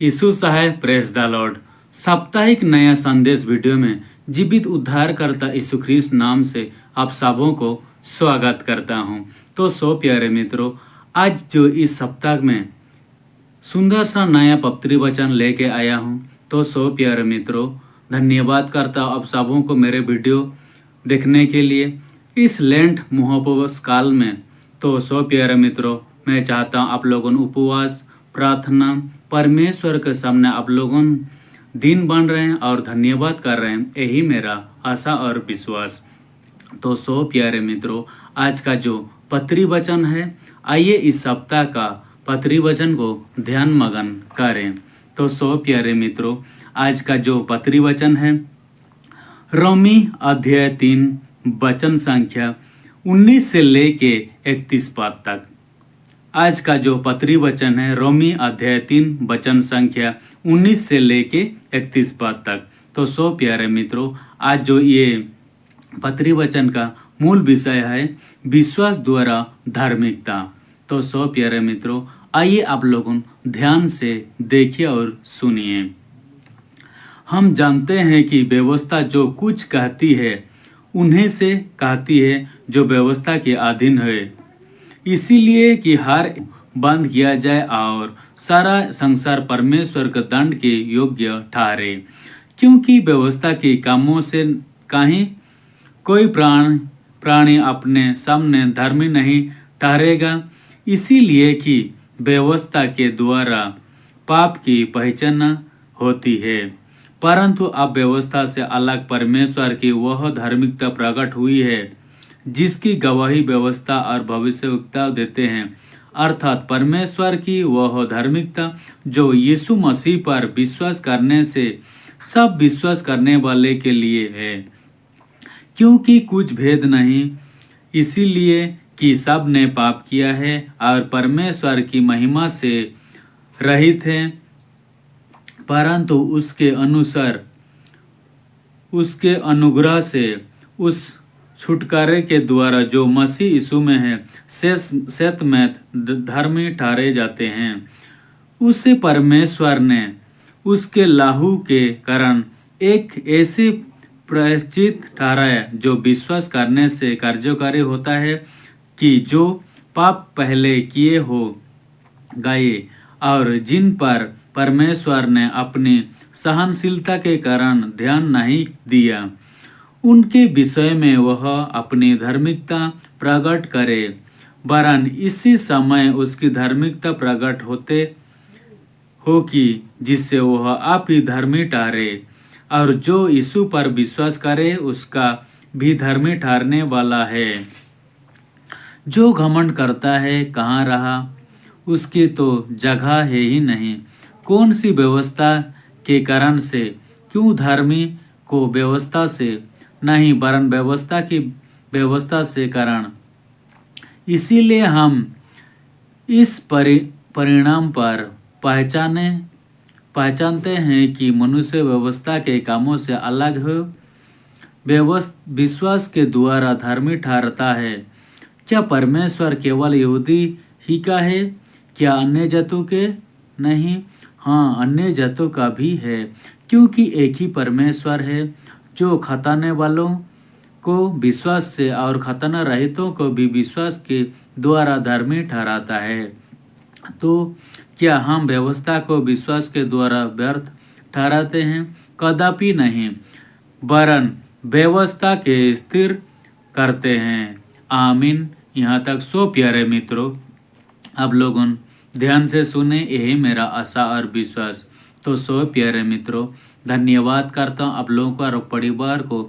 यीशु साहेब praise the Lord. साप्ताहिक नया संदेश वीडियो में जीवित उद्धारकर्ता यीशु ख्रीस्त नाम से आप सबों को स्वागत करता हूं। तो प्यारे मित्रों, आज जो इस सप्ताह में सुंदर सा नया पवित्र वचन लेके आया हूं, तो प्यारे मित्रों, धन्यवाद करता हूं आप सबों को मेरे वीडियो देखने के लिए इस लेंट मुहपवास काल में। तो प्यारे मित्रों, मैं चाहता हूं आप लोगों उपवास प्रार्थना परमेश्वर के सामने आप लोगों दिन बन रहे हैं और धन्यवाद कर रहे हैं, यही मेरा आशा और विश्वास। तो प्यारे मित्रों, आज का जो पत्री वचन है, आइए इस सप्ताह का पत्री वचन को ध्यान मगन करें। तो प्यारे मित्रों, आज का जो पत्री वचन है रोमी अध्याय 3 वचन संख्या 19 से लेके 31 पद तक। आज का जो पत्री वचन है रोमी अध्याय 3 वचन संख्या 19 से लेके 31 पद तक। तो प्यारे मित्रों, आज जो ये पत्री वचन का मूल विषय है विश्वास द्वारा धार्मिकता। तो प्यारे मित्रों, आइए आप लोगों ध्यान से देखिए और सुनिए। हम जानते हैं कि व्यवस्था जो कुछ कहती है उन्हें से कहती है जो व्यवस्था के अधीन है, इसीलिए कि हर बंद किया जाए और सारा संसार परमेश्वर के दंड के योग्य ठहरे, क्योंकि व्यवस्था के कामों से कहीं कोई प्राणी अपने सामने धर्मी नहीं ठहरेगा, इसीलिए कि व्यवस्था के द्वारा पाप की पहचान होती है। परंतु अब व्यवस्था से अलग परमेश्वर की वह धार्मिकता प्रकट हुई है जिसकी गवाही व्यवस्था और भविष्यवक्ता देते हैं, अर्थात परमेश्वर की वह धार्मिकता जो यीशु मसीह पर विश्वास करने से सब विश्वास करने वाले के लिए है, क्योंकि कुछ भेद नहीं, इसीलिए कि सब ने पाप किया है और परमेश्वर की महिमा से रहित हैं, परंतु उसके अनुग्रह से उस छुटकारे के द्वारा जो मसीह यीशु में है सत में धर्मी ठहरे जाते हैं। उससे परमेश्वर ने उसके लहू के कारण एक ऐसे प्रायश्चित ठहराया जो विश्वास करने से कार्यकारी होता है कि जो पाप पहले किए हो गए और जिन पर परमेश्वर ने अपनी सहनशीलता के कारण ध्यान नहीं दिया, उनके विषय में वह अपनी धार्मिकता प्रकट करे, वरन इसी समय उसकी धार्मिकता प्रकट होते हो कि जिससे वह आप ही धर्मी ठहरे, और जो यीशु पर विश्वास करे उसका भी धर्मी ठहरने वाला है। जो घमंड करता है कहाँ रहा, उसकी तो जगह है ही नहीं। कौन सी व्यवस्था के कारण से, क्यों धर्मी को व्यवस्था से नहीं वरन व्यवस्था की व्यवस्था से कारण। इसीलिए हम इस परिणाम पर पहचानते हैं कि मनुष्य व्यवस्था के कामों से अलग हो विश्वास के द्वारा धर्मी ठहरता है। क्या परमेश्वर केवल यहूदी ही का है? क्या अन्य जातों के नहीं? हाँ, अन्य जातों का भी है, क्योंकि एक ही परमेश्वर है जो खताने वालों को विश्वास से और खतना रहितों को भी विश्वास के द्वारा धर्मी ठहराता है। तो क्या हम व्यवस्था को विश्वास के द्वारा व्यर्थ ठहराते हैं? कदापि नहीं, वरन व्यवस्था के स्थिर करते हैं। आमीन। यहाँ तक। प्यारे मित्रों, आप लोगों ध्यान से सुने, यही मेरा आशा और विश्वास। तो प्यारे मित्रों, धन्यवाद करता हूँ आप लोगों को और परिवार को,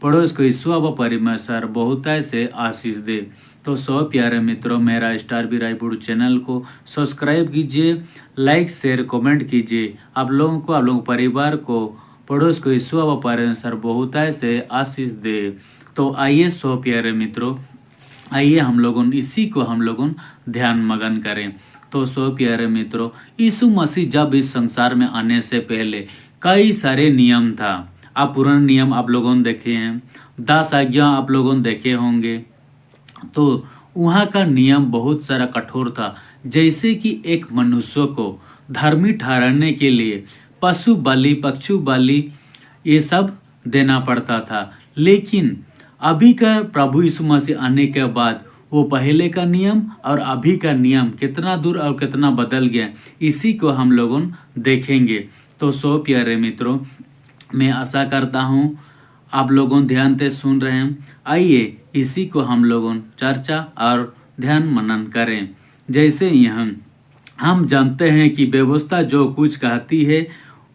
पड़ोस को ईश्वर व परमेश्वर बहुत से आशीष दे। तो प्यारे मित्रों, मेरा स्टार बी रायपुर चैनल को सब्सक्राइब कीजिए, लाइक शेयर कमेंट कीजिए। आप लोगों को, आप लोगों परिवार को, पड़ोस को ईश्वर व परमेश्वर बहुत से आशीष दे। तो आइए प्यारे मित्रों, आइए हम लोगों ध्यान मगन करें। तो प्यारे मित्रों, यीशु मसीह जब इस संसार में आने से पहले कई सारे नियम था। आप पुराने नियम आप लोगों ने देखे हैं, 10 आज्ञा आप लोगों ने देखे होंगे। तो वहाँ का नियम बहुत सारा कठोर था, जैसे कि एक मनुष्य को धर्मी ठहराने के लिए पशु बलि, पक्षु बलि ये सब देना पड़ता था। लेकिन अभी का प्रभु यीशु मसीह आने के बाद वो पहले का नियम और अभी का नियम कितना दूर और कितना बदल गया, इसी को हम लोगों देखेंगे। तो सो प्यारे मित्रों, मैं आशा करता हूँ आप लोगों ध्यान से सुन रहे हैं। आइए इसी को हम लोगों चर्चा और ध्यान मनन करें। जैसे यहाँ हम जानते हैं कि व्यवस्था जो कुछ कहती है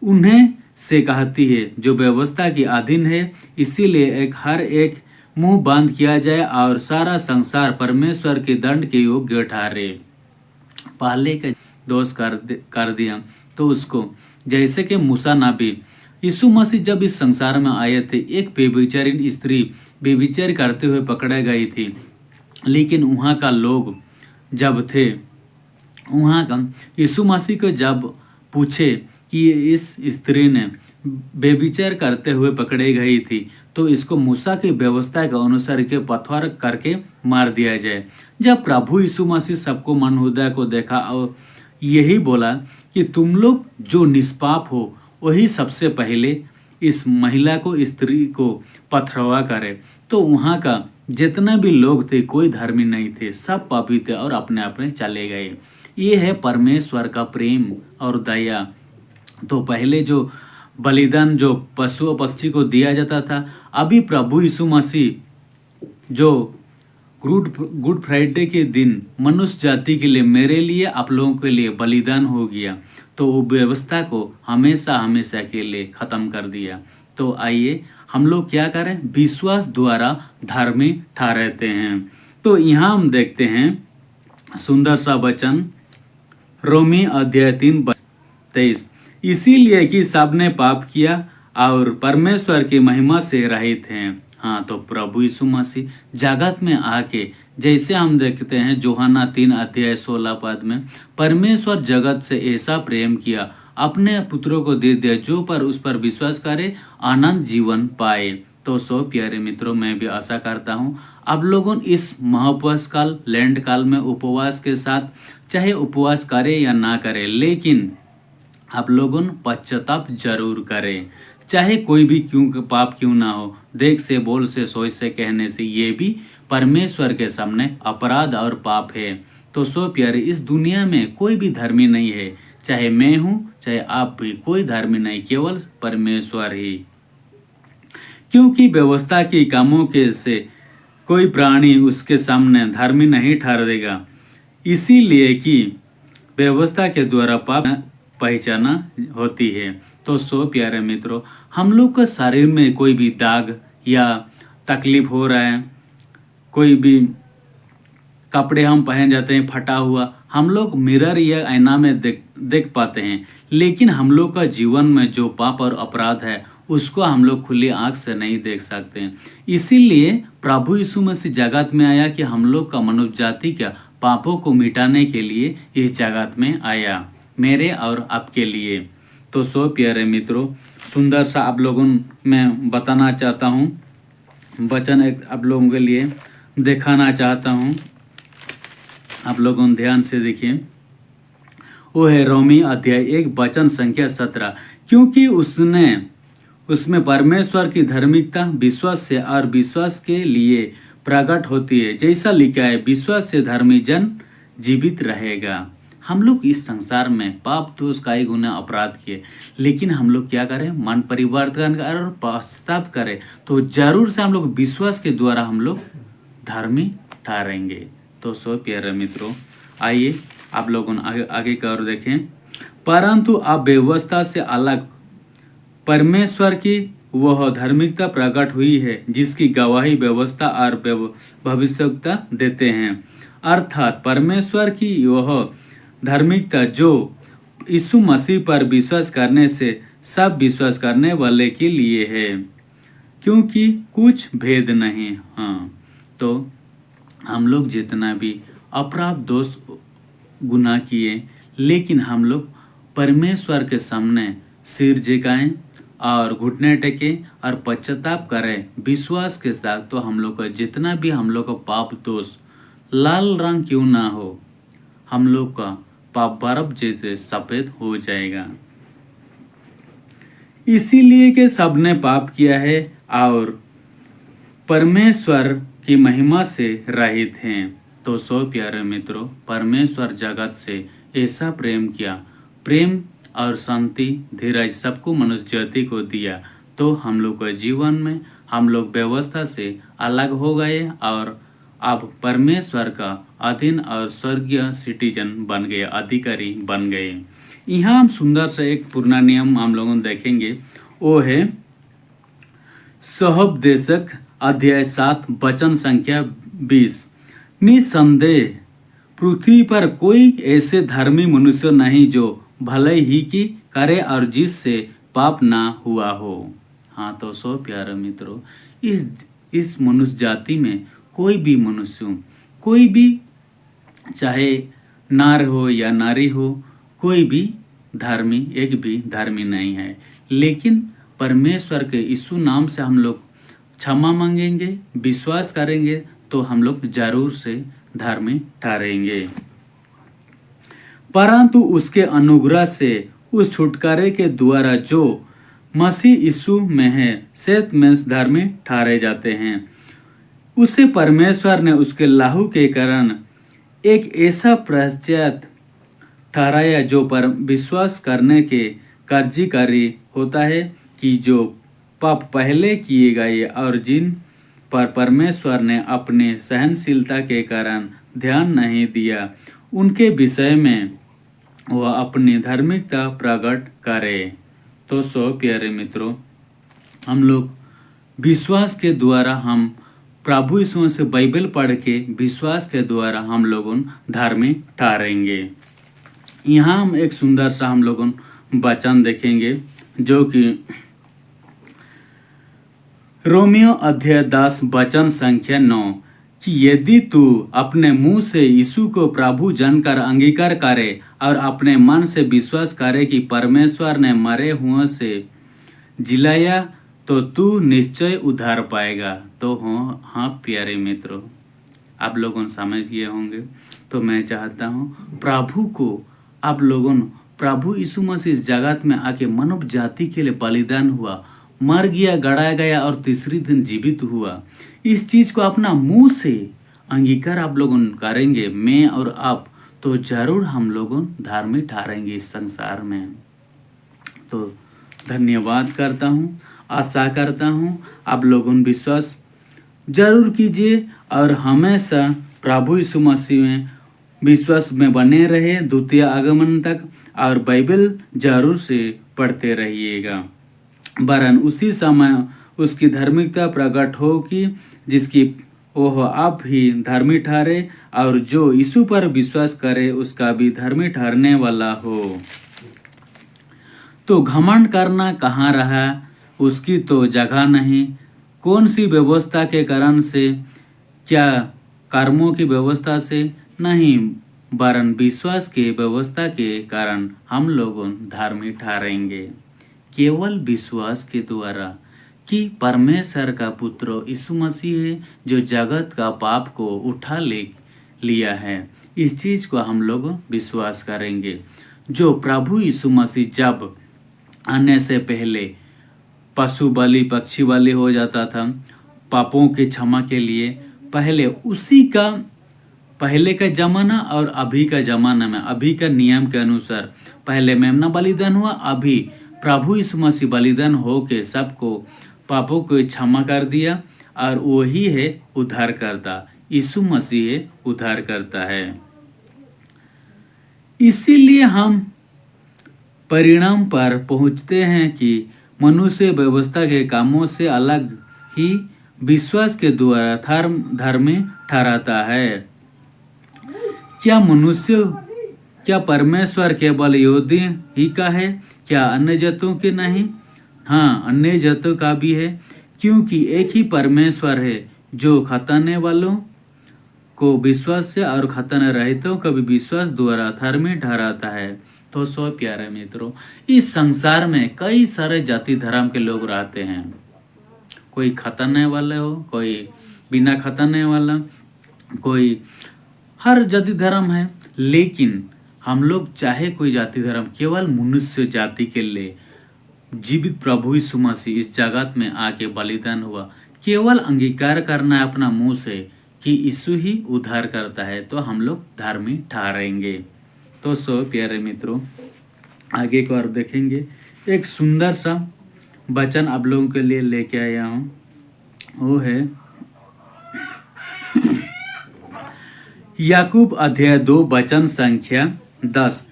उन्हें से कहती है जो व्यवस्था की अधीन है, इसीलिए हर एक मुंह बंद किया जाए और सारा संसार परमेश्वर के दंड के योग्य ठहरे। पहले का दोष कर दिया तो उसको, जैसे कि मूसा नबी, यीशु मसीह जब इस संसार में आए थे, एक बेविचारिन स्त्री बेविचार करते हुए पकड़े गई थी। लेकिन वहाँ का लोग जब थे, वहाँ का यीशु मसीह को जब पूछे कि इस स्त्री ने बेविचार करते हुए पकड़ी गई थी तो इसको मूसा की व्यवस्था के अनुसार के पत्थर करके मार दिया जाए। जब प्रभु यीशु मसीह सबको मन हृदय को देखा और यही बोला कि तुम लोग जो निष्पाप हो वही सबसे पहले इस महिला को, स्त्री को पथरवा करे, तो वहाँ का जितना भी लोग थे कोई धर्मी नहीं थे, सब पापी थे और अपने अपने चले गए। ये है परमेश्वर का प्रेम और दया। तो पहले जो बलिदान जो पशु और पक्षी को दिया जाता था, अभी प्रभु यीशु मसीह जो गुड फ्राइडे के दिन मनुष्य जाति के लिए, मेरे लिए, आप लोगों के लिए बलिदान हो गया, तो वो व्यवस्था को हमेशा हमेशा के लिए खत्म कर दिया। तो आइए हम लोग क्या करें, विश्वास द्वारा धर्मी ठहराते हैं। तो यहाँ हम देखते हैं सुंदर सा वचन, रोमी अध्याय 3:23, इसीलिए कि सबने पाप किया और परमेश्वर की महिमा से रहित हैं। हाँ, तो प्रभु यीशु मसीह जगत में आके, जैसे हम देखते हैं यूहन्ना 3:16 में, परमेश्वर जगत से ऐसा प्रेम किया, अपने पुत्रों को दे दिया, जो पर उस पर विश्वास करे आनंद जीवन पाए। तो सो प्यारे मित्रों, मैं भी आशा करता हूँ आप लोगों इस महाउपवास काल, लैंड काल में उपवास के साथ, चाहे उपवास करे या ना करे, लेकिन आप लोगों पश्चाताप जरूर करें। चाहे कोई भी पाप क्यों ना हो, देख से, बोल से, सोच से, कहने से, ये भी परमेश्वर के सामने अपराध और पाप है। तो सो प्यारे, इस दुनिया में कोई भी धर्मी नहीं है, चाहे मैं हूँ चाहे आप भी, कोई धर्मी नहीं, केवल परमेश्वर ही। क्योंकि व्यवस्था की कामों के से कोई प्राणी उसके सामने धर्मी नहीं ठहरेगा, इसीलिए कि व्यवस्था के द्वारा पाप पहचाना होती है। तो सो प्यारे मित्रों, हम लोग के शरीर में कोई भी दाग या तकलीफ हो रहा है, कोई भी कपड़े हम पहन जाते हैं फटा हुआ, हम लोग मिरर या आईना में देख पाते हैं, लेकिन हम लोग का जीवन में जो पाप और अपराध है उसको हम लोग खुली आंख से नहीं देख सकते हैं। इसीलिए प्रभु यीशु मसीह जगत में आया कि हम लोग का, मनुष्य जाति का पापों को मिटाने के लिए इस जगत में आया, मेरे और आपके लिए। तो सो प्यारे मित्रों, सुंदर सा आप लोगों मैं बताना चाहता हूँ, वचन एक आप लोगों के लिए दिखाना चाहता हूँ, आप लोगों ध्यान से देखिए। वो है रोमी अध्याय 1 वचन संख्या 17, क्योंकि उसमें परमेश्वर की धार्मिकता विश्वास से और विश्वास के लिए प्रकट होती है, जैसा लिखा है, विश्वास से धर्मी जन जीवित रहेगा। हम लोग इस संसार में पाप दोष कई गुना अपराध किए, लेकिन हम लोग क्या करें, मन परिवर्तन करें और पश्चाताप करें, तो जरूर से हम लोग विश्वास के द्वारा हम लोग धर्मी ठहरेंगे। तो सो प्यारे मित्रों, आइए आप लोगों आगे की ओर देखें। परंतु अब व्यवस्था से अलग परमेश्वर की वह धार्मिकता प्रकट हुई है, जिसकी गवाही व्यवस्था और भविष्यवक्ता देते हैं, अर्थात परमेश्वर की वह धार्मिकता जो यीशु मसीह पर विश्वास करने से सब विश्वास करने वाले के लिए है, क्योंकि कुछ भेद नहीं। हाँ, तो हम लोग जितना भी अपराध दोष गुनाह किए, लेकिन हम लोग परमेश्वर के सामने सिर झुकाएं और घुटने टेके और पश्चाताप करें विश्वास के साथ, तो हम लोग का जितना भी हम लोग का पाप दोष लाल रंग क्यों ना हो, हम लोग का पाप बर्फ जैसे सफेद हो जाएगा। इसीलिए कि सबने पाप किया है और परमेश्वर की महिमा से रहित हैं। तो सो प्यारे मित्रों, परमेश्वर जगत से ऐसा प्रेम किया, प्रेम और शांति धीरज सबको मनुष्य जाति को दिया। तो हम लोग के जीवन में हम लोग व्यवस्था से अलग हो गए और अब परमेश्वर का अधीन और स्वर्गीय सिटीजन बन गए, अधिकारी बन गए। यहाँ हम सुंदर से एक पूर्ण नियम हम लोगों देखेंगे, वो है सहोपदेशक अध्याय 7 वचन संख्या 20। निसंदेह पृथ्वी पर कोई ऐसे धर्मी मनुष्य नहीं जो भले ही की करे और जिससे पाप ना हुआ हो। हाँ, तो सो प्यारे मित्रों, इस मनुष्य जाति में कोई भी मनुष्य, कोई भी चाहे नार हो या नारी हो, कोई भी धर्मी, एक भी धर्मी नहीं है। लेकिन परमेश्वर के यीशु नाम से हम लोग क्षमा मांगेंगे, विश्वास करेंगे, तो हम लोग जरूर से धर्मी ठहरेंगे। परंतु उसके अनुग्रह से उस छुटकारे के द्वारा जो मसीह यीशु में है, सेत में धर्मी ठहरे जाते हैं। उसे परमेश्वर ने उसके लहू के कारण एक ऐसा प्रायश्चित ठहराया जो पर विश्वास करने के कार्यकारी होता है कि जो पाप पहले किए गए और जिन पर परमेश्वर ने अपने सहनशीलता के कारण ध्यान नहीं दिया, उनके विषय में वह अपनी धार्मिकता प्रकट करे। तो सो प्यारे मित्रों, हम लोग विश्वास के द्वारा, हम प्रभु यीशु से बाइबल पढ़ के विश्वास के द्वारा हम लोगों धार्मिक ठहरेंगे। यहाँ हम एक सुंदर सा हम लोगों वचन देखेंगे जो कि रोमियो अध्याय 10 वचन संख्या 9 कि यदि तू अपने मुंह से यीशु को प्रभु जानकर अंगीकार करे और अपने मन से विश्वास करे कि परमेश्वर ने मरे हुए से जिलाया, तो तू निश्चय उद्धार पाएगा। तो हाँ प्यारे मित्रों, आप लोगों समझ गए होंगे। तो मैं चाहता हूँ प्रभु को आप लोगों, प्रभु यीशु मसीह इस जगत में आके मानव जाति के लिए बलिदान हुआ, मर गया, गड़ाया गया और तीसरी दिन जीवित हुआ। इस चीज को अपना मुंह से अंगीकार आप लोगों करेंगे, मैं और आप, तो जरूर हम लोगों धार्मिक ठहरेंगे इस संसार में। तो धन्यवाद करता हूँ, आशा करता हूँ आप लोगों विश्वास जरूर कीजिए और हमेशा प्रभु यीशु मसीह में विश्वास में बने रहे द्वितीय आगमन तक, और बाइबल जरूर से पढ़ते रहिएगा। वरन उसी समय उसकी धार्मिकता प्रकट हो कि जिसकी ओह आप भी धर्मी ठहरे, और जो यीशु पर विश्वास करे उसका भी धर्मी ठहरने वाला हो। तो घमंड करना कहाँ रहा, उसकी तो जगह नहीं। कौन सी व्यवस्था के कारण से, क्या कर्मों की व्यवस्था से नहीं, वरन विश्वास के व्यवस्था के कारण हम लोगों धार्मिक ठहरेंगे। केवल विश्वास के द्वारा कि परमेश्वर का पुत्र यीशु मसीह है जो जगत का पाप को उठा लिया है, इस चीज को हम लोग विश्वास करेंगे। जो प्रभु यीशु मसीह जब आने से पहले पशु बलि, पक्षी बलि हो जाता था पापों के क्षमा के लिए, पहले उसी का पहले का जमाना और अभी का जमाना में, अभी का नियम के अनुसार पहले मेमना बलिदान हुआ, अभी प्रभु यीशु मसीह बलिदान हो के सबको पापों को क्षमा कर दिया, और वही है उद्धार करता, यीशु मसीह उद्धार करता है। इसीलिए हम परिणाम पर पहुंचते हैं कि मनुष्य व्यवस्था के कामों से अलग ही विश्वास के द्वारा धर्म ठहराता है। क्या परमेश्वर केवल यहूदी ही का है, क्या अन्य जातों के नहीं? हाँ, अन्य जातों का भी है, क्योंकि एक ही परमेश्वर है जो खताने वालों को विश्वास से और खताने रहितों का भी विश्वास द्वारा धर्मी ठहराता है। तो सो प्यारे मित्रों, इस संसार में कई सारे जाति धर्म के लोग रहते हैं। कोई खताने वाले हो, कोई बिना खताने वाला, कोई हर जाति धर्म है। लेकिन हम लोग चाहे कोई जाति धर्म, केवल मनुष्य जाति के लिए जीवित प्रभु यीशु मसीह इस जगत में आके बलिदान हुआ। केवल अंगीकार करना है अपना मुंह से कि यीशु ही उद्धार करता है, तो हम लोग धर्मी ठहरेंगे। तो सो प्यारे मित्रों, आगे को और देखेंगे। एक सुंदर सा वचन आप लोगों के लिए लेके आया हूँ, वो है याकूब अध्याय 2 वचन संख्या 10।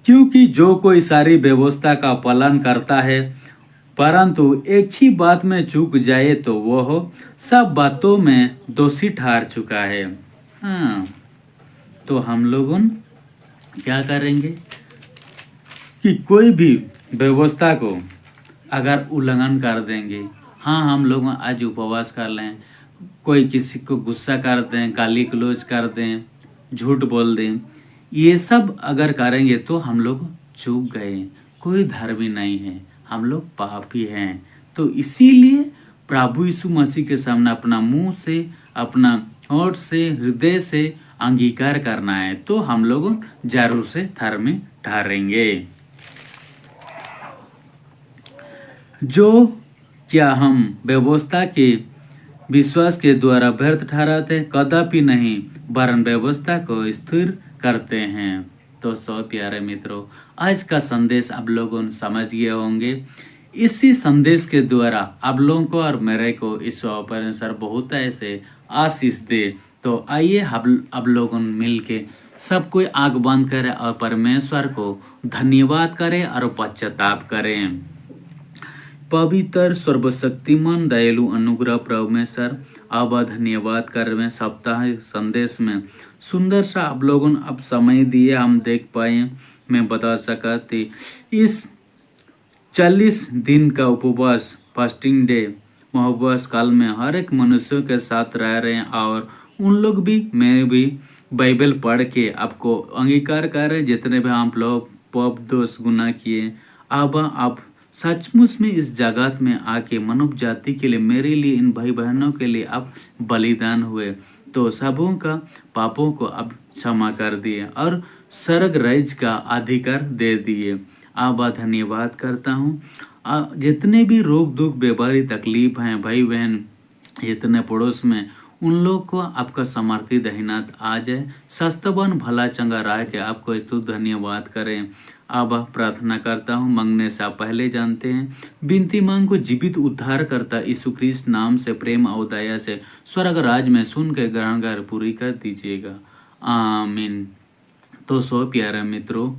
क्योंकि जो कोई सारी व्यवस्था का पालन करता है परंतु एक ही बात में चूक जाए तो वह सब बातों में दोषी ठहर चुका है। हाँ, तो हम लोगों क्या करेंगे कि कोई भी व्यवस्था को अगर उल्लंघन कर देंगे, हाँ हम लोग आज उपवास कर लें, कोई किसी को गुस्सा कर दें, गाली गलौज कर दें, झूठ बोल दें, ये सब अगर करेंगे तो हम लोग चूक गए, कोई धर्मी नहीं है, हम लोग पापी हैं। तो इसीलिए प्रभु यीशु मसीह के सामने अपना मुंह से, अपना होठ से, हृदय से अंगीकार करना है, तो हम लोग जरूर से धर्मी ठहरेंगे। जो क्या हम व्यवस्था के विश्वास के द्वारा व्यर्थ ठहराते, कदापि नहीं, वरन व्यवस्था को स्थिर करते हैं। तो सो प्यारे मित्रों, आज का संदेश आप लोगों समझ गए होंगे। इसी संदेश के द्वारा आप लोगों को और मेरे को इस परमेश्वर बहुत ऐसे आशीष दे। तो आइए आप लोगों मिल के सब कोई आंख बंद करें और परमेश्वर को धन्यवाद करें और पश्चाताप करें। पवित्र सर्वशक्तिमान दयालु अनुग्रह परमेश्वर, अब धन्यवाद कर में साप्ताहिक संदेश में सुंदर सा आप लोगों ने अब समय दिए, हम देख पाए, मैं बता सका थी इस 40 दिन का उपवास फास्टिंग डे उपवास काल में हर एक मनुष्यों के साथ रह रहे हैं और उन लोग भी, मैं भी बाइबल पढ़ के आपको अंगीकार कर रहे हैं जितने भी हम लोग पाप दोष गुनाह किए। अब आप सचमुच में इस जगत में आके मानव जाति के लिए, मेरे लिए, इन भाई बहनों के लिए आप बलिदान हुए, तो सबों का पापों को अब क्षमा कर दिए और स्वर्ग राज्य का अधिकार दे दिए। अब धन्यवाद करता हूँ। जितने भी रोग दुख बीमारी तकलीफ हैं भाई बहन जितने पड़ोस में, उन लोग को आपका समर्थी दहीनाथ आ जाए, सस्तवन भला चंगा रह के आपको स्तुत धन्यवाद करें। अब प्रार्थना करता हूँ, मांगने से आप पहले जानते हैं, बिनती मांग को जीवित उद्धार करता यीशु ख्रिस्त नाम से प्रेम और दया से स्वर्ग राज में सुन के ग्रहण कर पूरी कर दीजिएगा, आमीन। तो सो प्यारे मित्रों,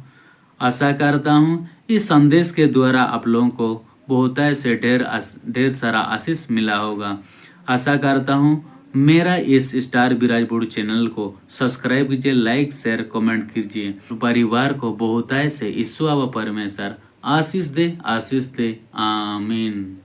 आशा करता हूँ इस संदेश के द्वारा आप लोगों को बहुत ऐसे ढेर सारा आशीष मिला होगा। आशा करता हूँ मेरा इस स्टार विराजपुर चैनल को सब्सक्राइब कीजिए, लाइक शेयर कमेंट कीजिए। परिवार को बहुत ऐसे ईश्वर व परमेश्वर आशीष दे, आमीन।